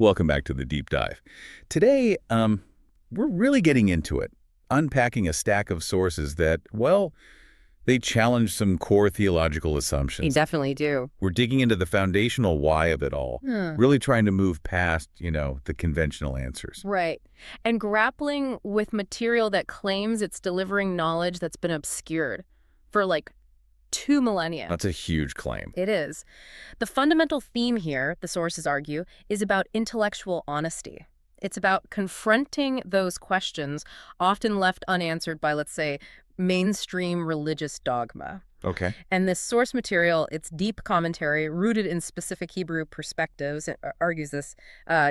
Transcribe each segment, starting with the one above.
Welcome back to the deep dive. Today, we're really getting into it, unpacking a stack of sources that, well, they challenge some core theological You assumptions. definitely do. We're digging into the foundational why of it all, really trying to move past, the conventional answers. Right. And grappling with material that claims it's delivering knowledge that's been obscured for like 2 millennia. That's a huge claim. It is. The fundamental theme here, the sources argue, is about intellectual honesty. It's about confronting those questions often left unanswered by, let's say, mainstream religious dogma. Okay. And this source material, its deep commentary, rooted in specific Hebrew perspectives, argues this.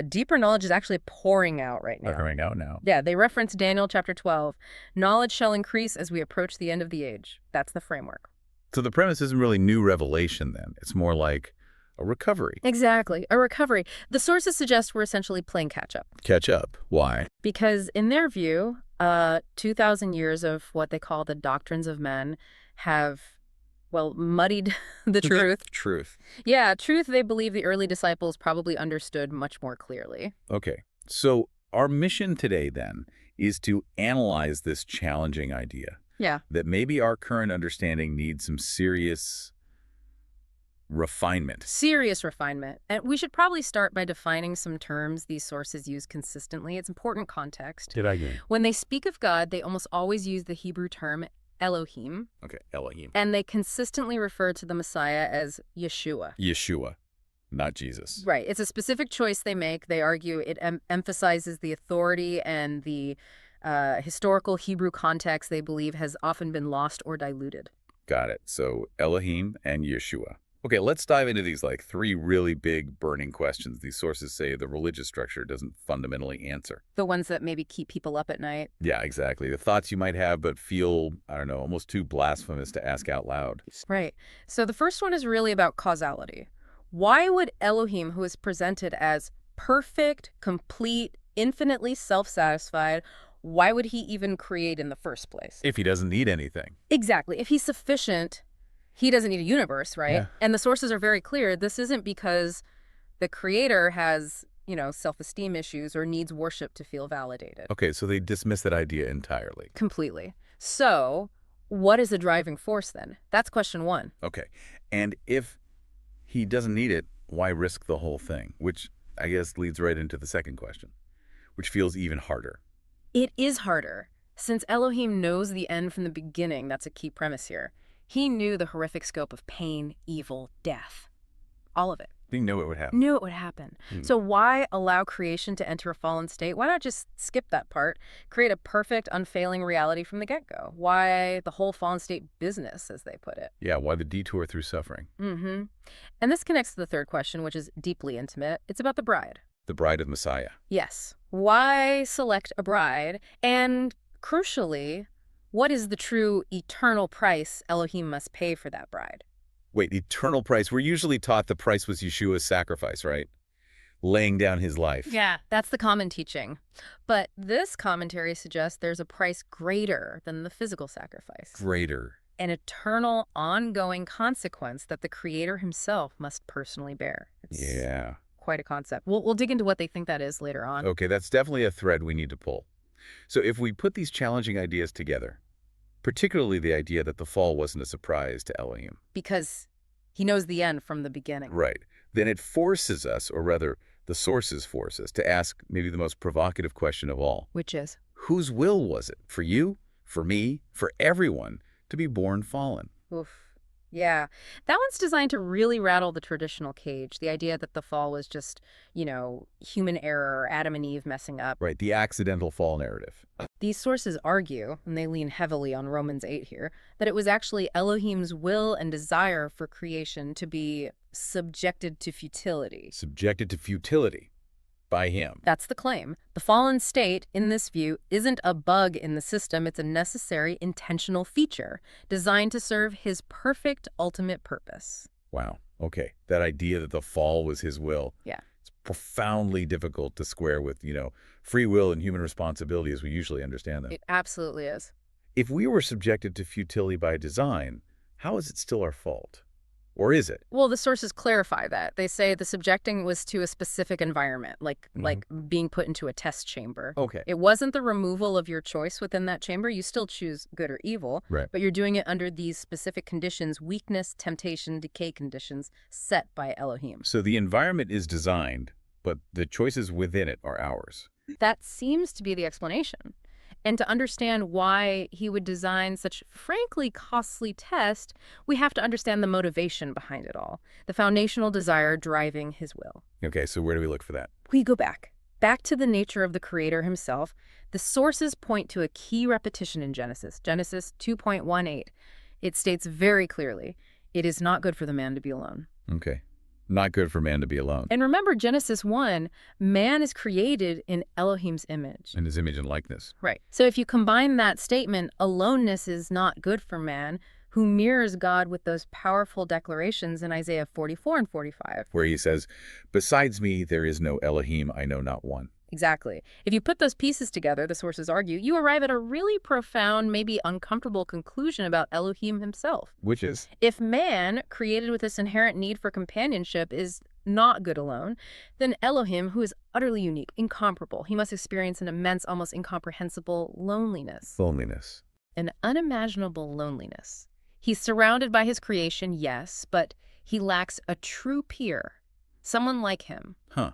Deeper knowledge is actually pouring out right now. Coming out now. Yeah, they reference Daniel chapter 12. Knowledge shall increase as we approach the end of the age. That's the framework. So the premise isn't really new revelation then. It's more like a recovery. Exactly, a recovery. The sources suggest we're essentially playing catch-up. Catch up. Why? Because in their view, 2,000 years of what they call the doctrines of men have, well, muddied the truth. Truth. Yeah, truth they believe the early disciples probably understood much more clearly. Okay. So our mission today then is to analyze this challenging idea. Yeah. That maybe our current understanding needs some serious refinement. Serious refinement. And we should probably start by defining some terms these sources use consistently. It's important context. Did I get it? When they speak of God, they almost always use the Hebrew term Elohim, Okay, Elohim. and they consistently refer to the Messiah as Yeshua. Yeshua, not Jesus. Right. It's a specific choice they make. They argue it emphasizes the authority and the historical Hebrew context they believe has often been lost or diluted. Got it. So Elohim and Yeshua. Okay, let's dive into these like three really big burning questions these sources say the religious structure doesn't fundamentally answer. The ones that maybe keep people up at night. Yeah, exactly. The thoughts you might have but feel, I don't know, almost too blasphemous to ask out loud. Right. So the first one is really about causality. Why would Elohim, who is presented as perfect, complete, infinitely self-satisfied, why would he even create in the first place? If he doesn't need anything. Exactly. If he's sufficient, he doesn't need a universe, right? Yeah. And the sources are very clear. This isn't because the creator has, self-esteem issues or needs worship to feel validated. Okay, so they dismiss that idea entirely. Completely. So what is the driving force then? That's question one. Okay, and if he doesn't need it, why risk the whole thing? Which I guess leads right into the second question, which feels even harder. It is harder. Since Elohim knows the end from the beginning, that's a key premise here. He knew the horrific scope of pain, evil, death. All of it. He knew it would happen. Knew it would happen. So why allow creation to enter a fallen state? Why not just skip that part, create a perfect, unfailing reality from the get-go? Why the whole fallen state business, as they put it? Yeah, why the detour through suffering? Mm-hmm. And this connects to the third question, which is deeply intimate. It's about the bride. The bride of Messiah. Yes. Why select a bride? And crucially, what is the true eternal price Elohim must pay for that bride? Wait, eternal price. We're usually taught the price was Yeshua's sacrifice, right? Laying down his life. Yeah, that's the common teaching. But this commentary suggests there's a price greater than the physical sacrifice. Greater. An eternal, ongoing consequence that the Creator himself must personally bear. It's Yeah. quite a concept. We'll dig into what they think that is later on. Okay, that's definitely a thread we need to pull. So if we put these challenging ideas together, particularly the idea that the fall wasn't a surprise to Elohim. Because he knows the end from the beginning. Right. Then it forces us, or rather, the sources force us, to ask maybe the most provocative question of all. Which is? Whose will was it? For you? For me? For everyone? To be born fallen? Oof. Yeah. That one's designed to really rattle the traditional cage. The idea that the fall was just, human error, Adam and Eve messing up. Right, the accidental fall narrative. These sources argue, and they lean heavily on Romans 8 here, that it was actually Elohim's will and desire for creation to be subjected to futility. Subjected to futility by him. That's the claim. The fallen state, in this view, isn't a bug in the system. It's a necessary, intentional feature designed to serve his perfect, ultimate purpose. Wow. Okay. That idea that the fall was his will. Yeah. It's profoundly difficult to square with, free will and human responsibility as we usually understand them. It absolutely is. If we were subjected to futility by design, how is it still our fault? Or is it? Well, the sources clarify that. They say the subjecting was to a specific environment, like being put into a test chamber. Okay. It wasn't the removal of your choice within that chamber. You still choose good or evil, Right. but you're doing it under these specific conditions: weakness, temptation, decay conditions set by Elohim. So the environment is designed, but the choices within it are ours. That seems to be the explanation. And to understand why he would design such frankly costly test, we have to understand the motivation behind it all, the foundational desire driving his will. Okay, so where do we look for that? We go back to the nature of the Creator himself. The sources point to a key repetition in Genesis 2.18. It states very clearly, "It is not good for the man to be alone." Okay. Not good for man to be alone. And remember Genesis 1, man is created in Elohim's image. In his image and likeness. Right. So if you combine that statement, aloneness is not good for man, who mirrors God with those powerful declarations in Isaiah 44 and 45. Where he says, "Besides me, there is no Elohim, I know not one." Exactly. If you put those pieces together, the sources argue, you arrive at a really profound, maybe uncomfortable conclusion about Elohim himself. Which is? If man, created with this inherent need for companionship, is not good alone, then Elohim, who is utterly unique, incomparable, he must experience an immense, almost incomprehensible loneliness. Loneliness. An unimaginable loneliness. He's surrounded by his creation, yes, but he lacks a true peer, someone like him. Huh.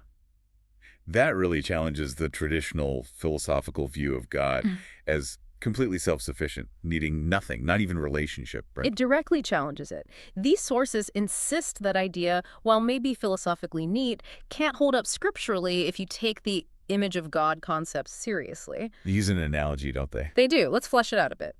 That really challenges the traditional philosophical view of God as completely self-sufficient, needing nothing, not even relationship, right? It directly challenges it. These sources insist that idea, while maybe philosophically neat, can't hold up scripturally if you take the image of God concept seriously. They use an analogy, don't they? They do. Let's flesh it out a bit.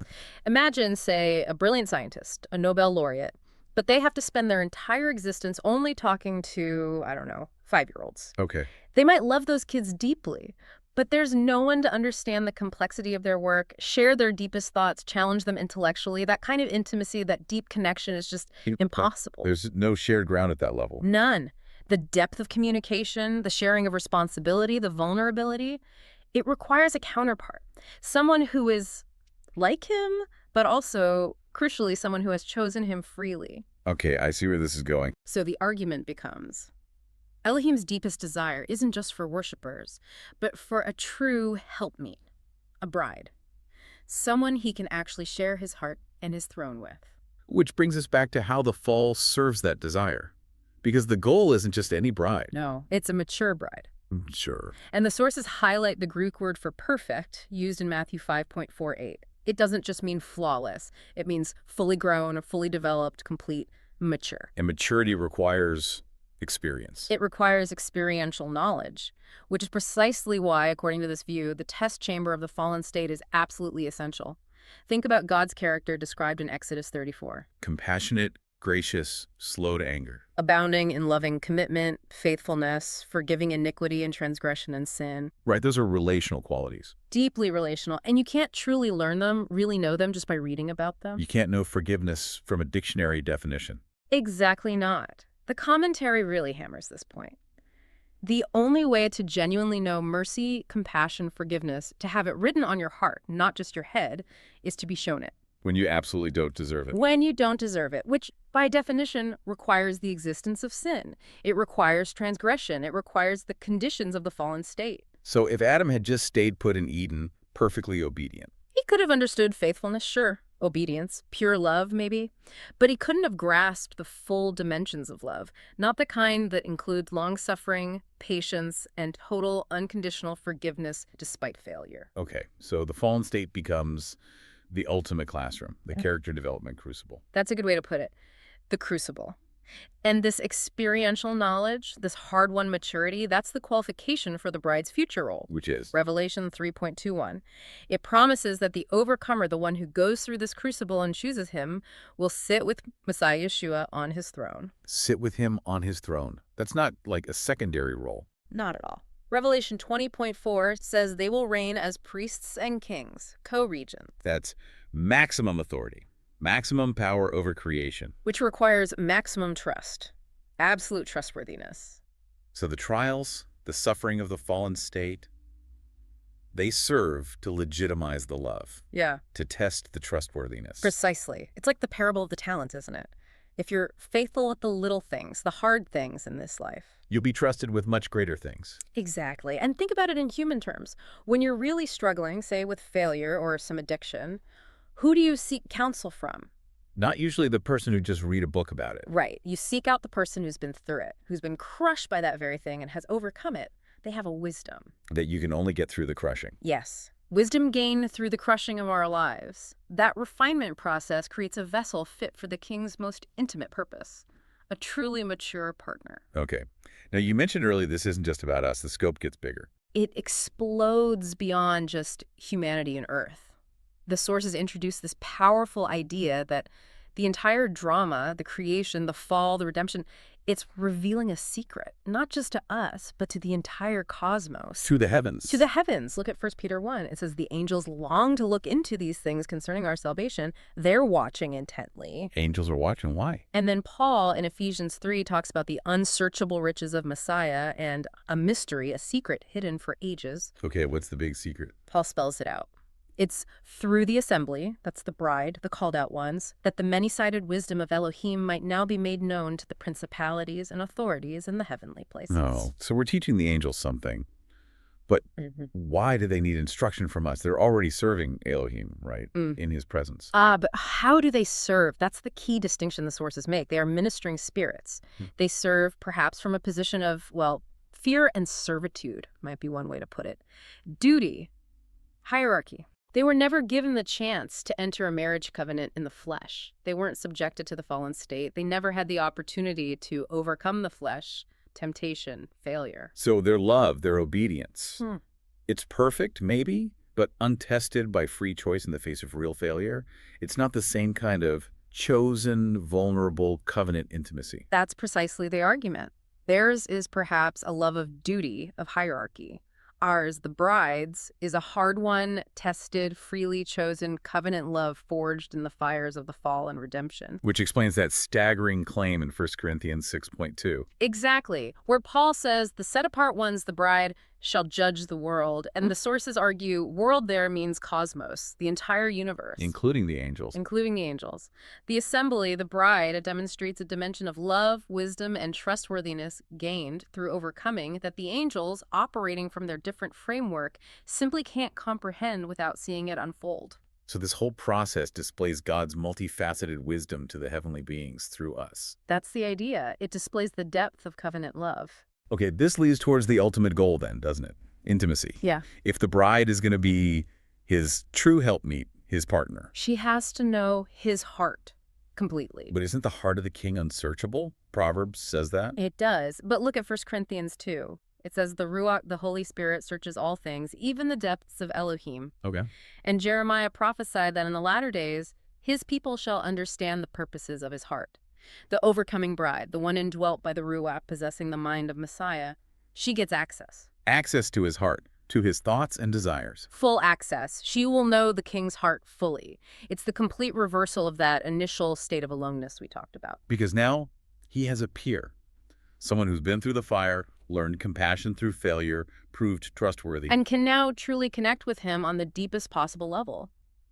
Imagine, say, a brilliant scientist, a Nobel laureate, but they have to spend their entire existence only talking to, I don't know, 5-year-olds. Okay. They might love those kids deeply, but there's no one to understand the complexity of their work, share their deepest thoughts, challenge them intellectually. That kind of intimacy, that deep connection is just impossible. There's no shared ground at that level. None. The depth of communication, the sharing of responsibility, the vulnerability, it requires a counterpart. Someone who is like him, but also, crucially, someone who has chosen him freely. Okay, I see where this is going. So the argument becomes, Elohim's deepest desire isn't just for worshipers, but for a true helpmeet, a bride, someone he can actually share his heart and his throne with. Which brings us back to how the fall serves that desire. Because the goal isn't just any bride. No, it's a mature bride. Sure. And the sources highlight the Greek word for perfect, used in Matthew 5.48. It doesn't just mean flawless. It means fully grown, fully developed, complete, mature. And maturity requires experience. It requires experiential knowledge, which is precisely why, according to this view, the test chamber of the fallen state is absolutely essential. Think about God's character described in Exodus 34. Compassionate, gracious, slow to anger. Abounding in loving commitment, faithfulness, forgiving iniquity and transgression and sin. Right, those are relational qualities. Deeply relational, and you can't truly learn them, really know them, just by reading about them. You can't know forgiveness from a dictionary definition. Exactly not. The commentary really hammers this point. The only way to genuinely know mercy, compassion, forgiveness, to have it written on your heart, not just your head, is to be shown it. When you absolutely don't deserve it. When you don't deserve it, which by definition requires the existence of sin. It requires transgression. It requires the conditions of the fallen state. So if Adam had just stayed put in Eden, perfectly obedient. He could have understood faithfulness, sure, obedience, pure love maybe, but he couldn't have grasped the full dimensions of love, not the kind that includes long-suffering, patience, and total unconditional forgiveness despite failure. Okay, so the fallen state becomes the ultimate classroom, the character development crucible. That's a good way to put it. The crucible. And this experiential knowledge, this hard-won maturity, that's the qualification for the bride's future role. Which is? Revelation 3.21. It promises that the overcomer, the one who goes through this crucible and chooses him, will sit with Messiah Yeshua on his throne. Sit with him on his throne. That's not like a secondary role. Not at all. Revelation 20.4 says they will reign as priests and kings, co-regents. That's maximum authority, maximum power over creation. Which requires maximum trust, absolute trustworthiness. So the trials, the suffering of the fallen state, they serve to legitimize the love, Yeah. to test the trustworthiness. Precisely. It's like the parable of the talents, isn't it? If you're faithful with the little things, the hard things in this life. You'll be trusted with much greater things. Exactly. And think about it in human terms. When you're really struggling, say with failure or some addiction, who do you seek counsel from? Not usually the person who just read a book about it. Right. You seek out the person who's been through it, who's been crushed by that very thing and has overcome it. They have a wisdom. That you can only get through the crushing. Yes. Wisdom gained through the crushing of our lives. That refinement process creates a vessel fit for the king's most intimate purpose, a truly mature partner. Okay. Now, you mentioned earlier this isn't just about us. The scope gets bigger. It explodes beyond just humanity and Earth. The sources introduce this powerful idea that the entire drama, the creation, the fall, the redemption, it's revealing a secret, not just to us, but to the entire cosmos. To the heavens. To the heavens. Look at 1 Peter 1. It says, the angels long to look into these things concerning our salvation. They're watching intently. Angels are watching. Why? And then Paul in Ephesians 3 talks about the unsearchable riches of Messiah and a mystery, a secret hidden for ages. Okay, what's the big secret? Paul spells it out. It's through the assembly, that's the bride, the called out ones, that the many-sided wisdom of Elohim might now be made known to the principalities and authorities in the heavenly places. Oh, so we're teaching the angels something. But why do they need instruction from us? They're already serving Elohim, right, in his presence. But how do they serve? That's the key distinction the sources make. They are ministering spirits. They serve perhaps from a position of, well, fear and servitude might be one way to put it. Duty, hierarchy. They were never given the chance to enter a marriage covenant in the flesh. They weren't subjected to the fallen state. They never had the opportunity to overcome the flesh, temptation, failure. So their love, their obedience, it's perfect, maybe, but untested by free choice in the face of real failure. It's not the same kind of chosen, vulnerable covenant intimacy. That's precisely the argument. Theirs is perhaps a love of duty, of hierarchy. Ours, the bride's, is a hard-won, tested, freely chosen covenant love forged in the fires of the fall and redemption. Which explains that staggering claim in 1 Corinthians 6.2. Exactly. Where Paul says the set-apart ones, the bride, shall judge the world. And the sources argue world there means cosmos, the entire universe. Including the angels. Including the angels. The assembly, the bride, demonstrates a dimension of love, wisdom, and trustworthiness gained through overcoming that the angels, operating from their different framework, simply can't comprehend without seeing it unfold. So this whole process displays God's multifaceted wisdom to the heavenly beings through us. That's the idea. It displays the depth of covenant love. Okay, this leads towards the ultimate goal then, doesn't it? Intimacy. Yeah. If the bride is going to be his true helpmeet, his partner. She has to know his heart completely. But isn't the heart of the king unsearchable? Proverbs says that. It does. But look at 1 Corinthians 2. It says the Ruach, the Holy Spirit, searches all things, even the depths of Elohim. Okay. And Jeremiah prophesied that in the latter days, his people shall understand the purposes of his heart. The overcoming bride, the one indwelt by the Ruach possessing the mind of Messiah, she gets access. Access to his heart, to his thoughts and desires. Full access. She will know the king's heart fully. It's the complete reversal of that initial state of aloneness we talked about. Because now he has a peer, someone who's been through the fire, learned compassion through failure, proved trustworthy. And can now truly connect with him on the deepest possible level.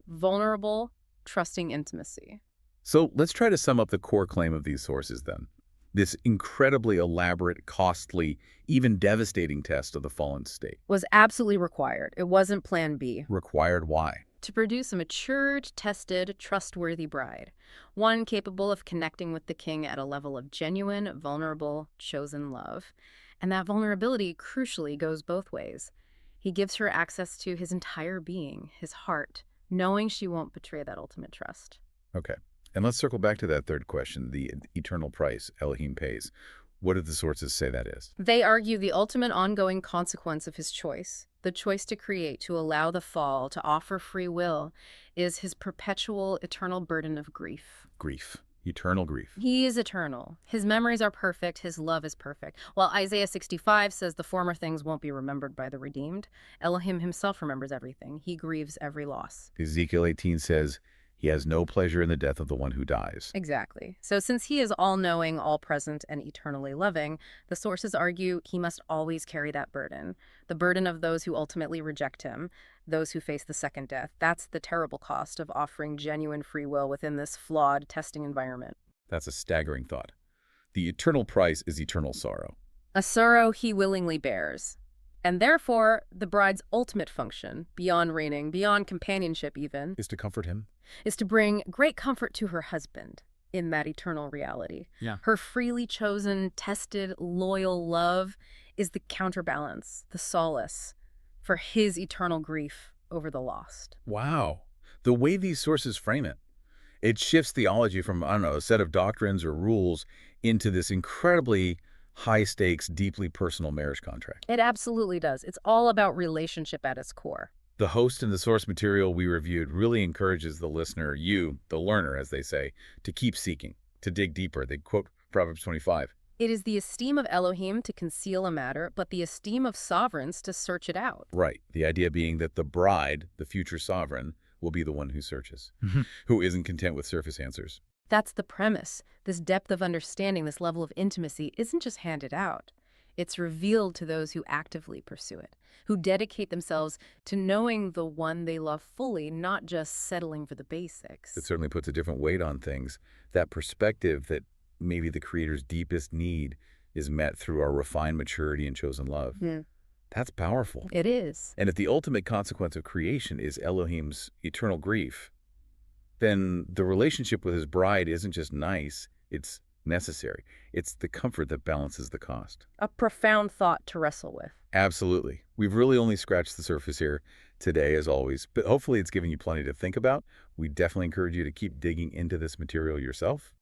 Vulnerable, trusting intimacy. So let's try to sum up the core claim of these sources then. This incredibly elaborate, costly, even devastating test of the fallen state. Was absolutely required. It wasn't plan B. Required why? To produce a matured, tested, trustworthy bride. One capable of connecting with the king at a level of genuine, vulnerable, chosen love. And that vulnerability, crucially, goes both ways. He gives her access to his entire being, his heart, knowing she won't betray that ultimate trust. Okay. And let's circle back to that third question, the eternal price Elohim pays. What do the sources say that is? They argue the ultimate ongoing consequence of his choice, the choice to create, to allow the fall, to offer free will, is his perpetual, eternal burden of grief. Grief. Eternal grief. He is eternal. His memories are perfect. His love is perfect. While Isaiah 65 says the former things won't be remembered by the redeemed, Elohim himself remembers everything. He grieves every loss. Ezekiel 18 says, he has no pleasure in the death of the one who dies. Exactly. So since he is all-knowing, all-present, and eternally loving, the sources argue he must always carry that burden. The burden of those who ultimately reject him, those who face the second death. That's the terrible cost of offering genuine free will within this flawed testing environment. That's a staggering thought. The eternal price is eternal sorrow. A sorrow he willingly bears. And therefore, the bride's ultimate function, beyond reigning, beyond companionship even, Is to comfort him? is to bring great comfort to her husband in that eternal reality. Yeah. Her freely chosen, tested, loyal love is the counterbalance, the solace for his eternal grief over the lost. Wow. The way these sources frame it, it shifts theology from, I don't know, a set of doctrines or rules into this incredibly high-stakes, deeply personal marriage contract. It absolutely does. It's all about relationship at its core. The host and the source material we reviewed really encourages the listener, you, the learner, as they say, to keep seeking, to dig deeper. They quote Proverbs 25. It is the esteem of Elohim to conceal a matter, but the esteem of sovereigns to search it out. Right. The idea being that the bride, the future sovereign, will be the one who searches, who isn't content with surface answers. That's the premise. This depth of understanding, this level of intimacy, isn't just handed out. It's revealed to those who actively pursue it, who dedicate themselves to knowing the one they love fully, not just settling for the basics. It certainly puts a different weight on things. That perspective that maybe the Creator's deepest need is met through our refined maturity and chosen love. That's powerful. It is. And if the ultimate consequence of creation is Elohim's eternal grief, then the relationship with his bride isn't just nice, it's necessary. It's the comfort that balances the cost. A profound thought to wrestle with. Absolutely. We've really only scratched the surface here today, as always, but hopefully it's given you plenty to think about. We definitely encourage you to keep digging into this material yourself.